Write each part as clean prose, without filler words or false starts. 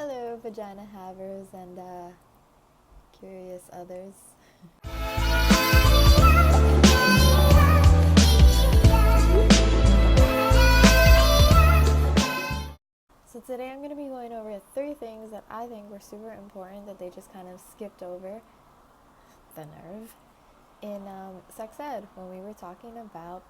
Hello, vagina havers and curious others. So today I'm going to be going over 3 things that I think were super important that they just kind of skipped over, the nerve, in sex ed when we were talking about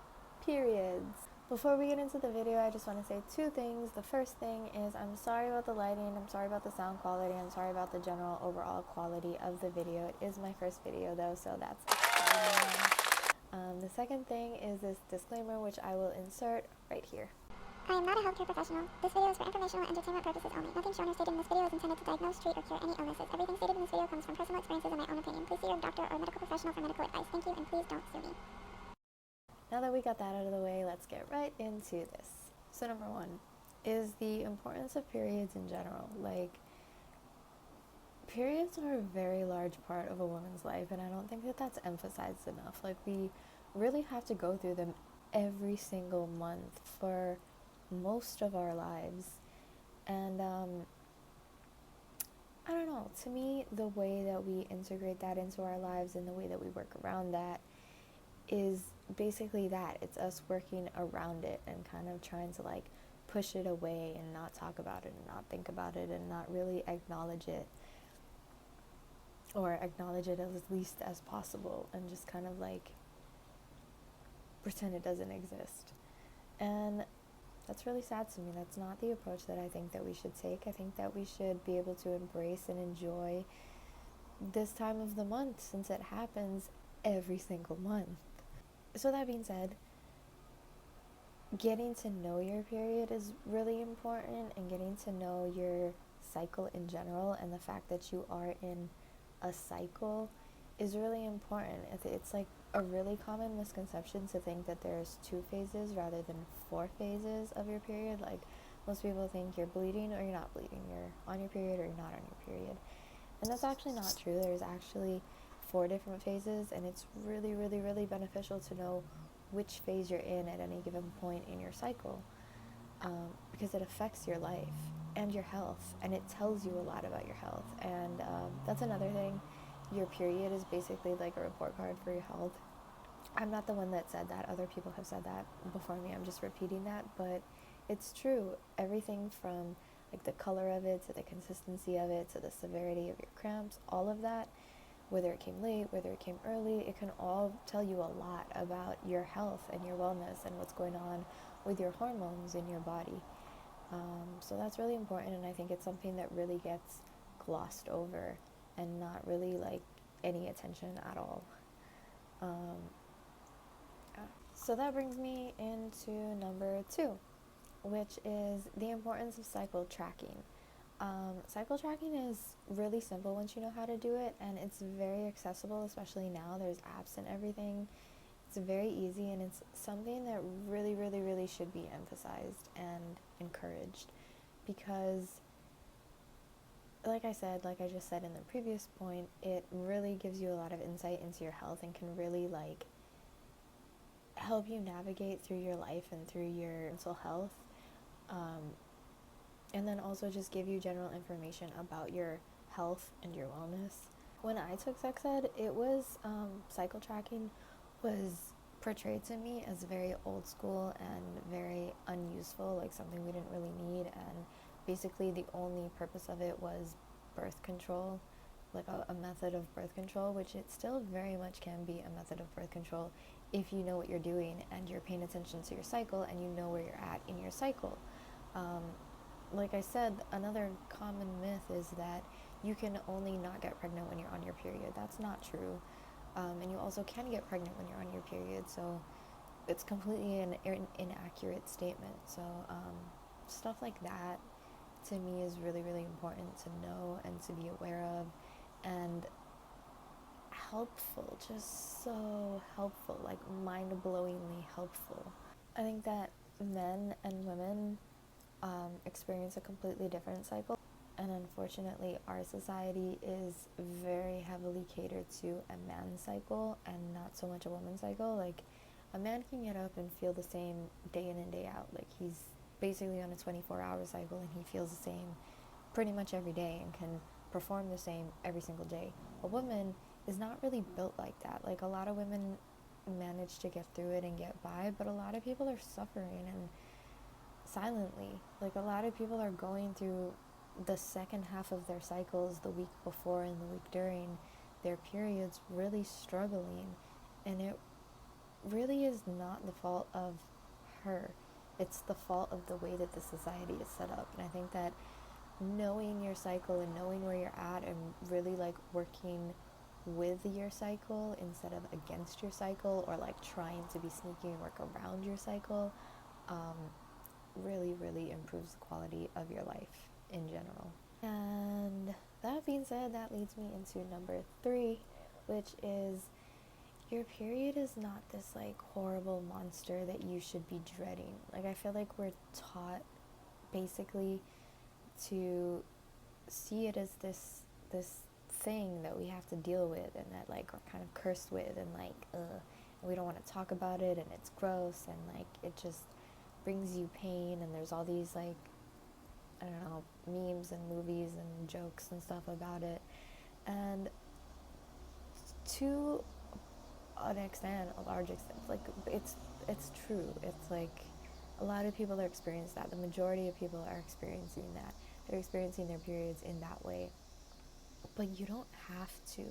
periods. Before we get into the video, I just want to say 2 things. The first thing is I'm sorry about the lighting, I'm sorry about the sound quality, I'm sorry about the general overall quality of the video. It is my first video though, so that's the second thing is this disclaimer, which I will insert right here. I am not a healthcare professional. This video is for informational and entertainment purposes only. Nothing shown or stated in this video is intended to diagnose, treat, or cure any illnesses. Everything stated in this video comes from personal experiences and my own opinion. Please see your doctor or medical professional for medical advice. Thank you, and please don't sue me. Now that we got that out of the way, let's get right into this. So number 1 is the importance of periods in general. Like, periods are a very large part of a woman's life, and I don't think that that's emphasized enough. Like, we really have to go through them every single month for most of our lives. And I don't know, to me, the way that we integrate that into our lives and the way that we work around that is basically that. It's us working around it and kind of trying to like push it away and not talk about it and not think about it and not really acknowledge it, or acknowledge it as least as possible, and just kind of like pretend it doesn't exist. And that's really sad to me. That's not the approach that I think that we should take. I think that we should be able to embrace and enjoy this time of the month, since it happens every single month. So that being said, getting to know your period is really important, and getting to know your cycle in general and the fact that you are in a cycle is really important. It's like a really common misconception to think that there's 2 phases rather than 4 phases of your period. Like, most people think you're bleeding or you're not bleeding, you're on your period or you're not on your period, and that's actually not true. There's actually 4 different phases, and it's really, really, really beneficial to know which phase you're in at any given point in your cycle, because it affects your life and your health, and it tells you a lot about your health. And that's another thing. Your period is basically like a report card for your health. I'm not the one that said that. Other people have said that before me. I'm just repeating that, but it's true. Everything from like the color of it to the consistency of it to the severity of your cramps, all of that, whether it came late, whether it came early, it can all tell you a lot about your health and your wellness and what's going on with your hormones in your body. So that's really important, and I think it's something that really gets glossed over and not really like any attention at all. So that brings me into number 2, which is the importance of cycle tracking. Cycle tracking is really simple once you know how to do it, and it's very accessible, especially now. There's apps and everything. It's very easy, and it's something that really, really, really should be emphasized and encouraged, because like I just said in the previous point, it really gives you a lot of insight into your health and can really like help you navigate through your life and through your mental health, and then also just give you general information about your health and your wellness. When I took sex ed, it was cycle tracking was portrayed to me as very old school and very unuseful, like something we didn't really need, and basically the only purpose of it was birth control, like a method of birth control, which it still very much can be a method of birth control if you know what you're doing and you're paying attention to your cycle and you know where you're at in your cycle. Like I said, another common myth is that you can only not get pregnant when you're on your period. That's not true. And you also can get pregnant when you're on your period, so it's completely an inaccurate statement. So stuff like that to me is really, really important to know and to be aware of, and helpful, just so helpful, like mind-blowingly helpful. I think that men and women experience a completely different cycle, and unfortunately our society is very heavily catered to a man's cycle and not so much a woman's cycle. Like, a man can get up and feel the same day in and day out. Like, he's basically on a 24-hour cycle and he feels the same pretty much every day and can perform the same every single day. A woman is not really built like that. Like, a lot of women manage to get through it and get by, but a lot of people are suffering, and silently. Like, a lot of people are going through the second half of their cycles, the week before and the week during their periods, really struggling, and it really is not the fault of her. It's the fault of the way that the society is set up. And I think that knowing your cycle and knowing where you're at and really like working with your cycle instead of against your cycle, or like trying to be sneaky and work around your cycle, really, really improves the quality of your life in general. And that being said, that leads me into number 3, which is your period is not this like horrible monster that you should be dreading. Like, I feel like we're taught basically to see it as this thing that we have to deal with, and that like we're kind of cursed with, and like and we don't want to talk about it, and it's gross, and like it just brings you pain. And there's all these like, I don't know, memes and movies and jokes and stuff about it. And to an extent, a large extent, like it's true. It's like a lot of people are experiencing that. The majority of people are experiencing that. They're experiencing their periods in that way. But you don't have to.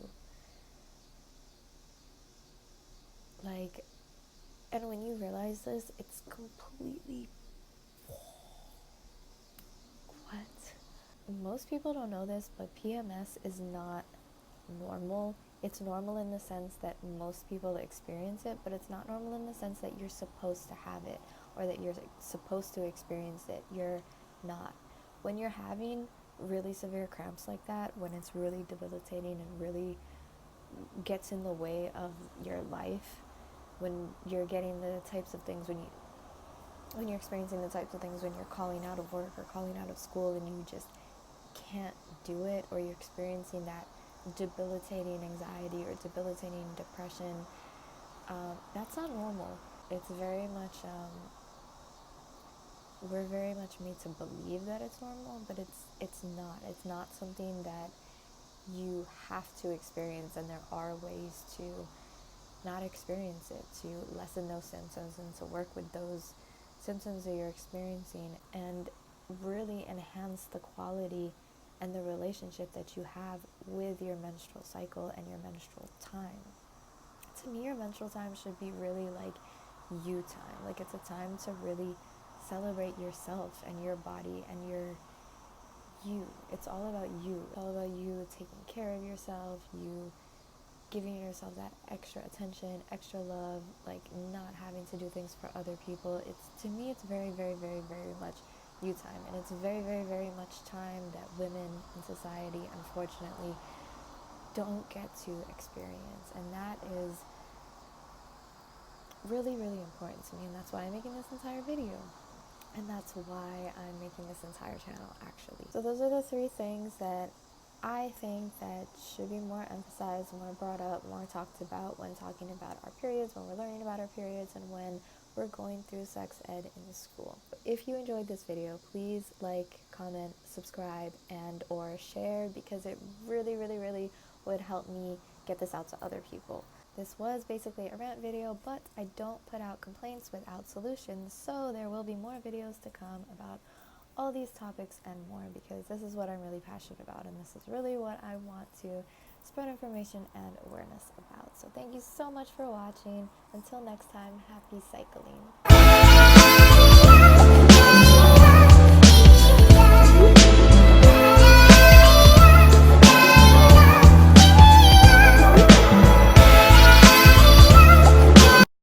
Like, and when you realize this, it's completely what? Most people don't know this, but PMS is not normal. It's normal in the sense that most people experience it, but it's not normal in the sense that you're supposed to have it or that you're supposed to experience it. You're not. When you're having really severe cramps like that, when it's really debilitating and really gets in the way of your life, when you're getting the types of things, when you're experiencing the types of things when you're calling out of work or calling out of school and you just can't do it, or you're experiencing that debilitating anxiety or debilitating depression, that's not normal. It's very much, we're very much made to believe that it's normal, but it's not. It's not something that you have to experience, and there are ways to not experience it, to lessen those symptoms and to work with those symptoms that you're experiencing and really enhance the quality and the relationship that you have with your menstrual cycle and your menstrual time. To me, your menstrual time should be really like you time. Like, it's a time to really celebrate yourself and your body and your you. It's all about you. It's all about you taking care of yourself, you giving yourself that extra attention, extra love, like not having to do things for other people. It's, to me, it's very, very, very, very much you time. And it's very, very, very much time that women in society, unfortunately, don't get to experience. And that is really, really important to me. And that's why I'm making this entire video. And that's why I'm making this entire channel, actually. So those are the 3 things that I think that should be more emphasized, more brought up, more talked about when talking about our periods, when we're learning about our periods, and when we're going through sex ed in school. If you enjoyed this video, please like, comment, subscribe, and or share, because it really, really, really would help me get this out to other people. This was basically a rant video, but I don't put out complaints without solutions, so there will be more videos to come about all these topics and more, because this is what I'm really passionate about, and this is really what I want to spread information and awareness about. So thank you so much for watching. Until next time, happy cycling.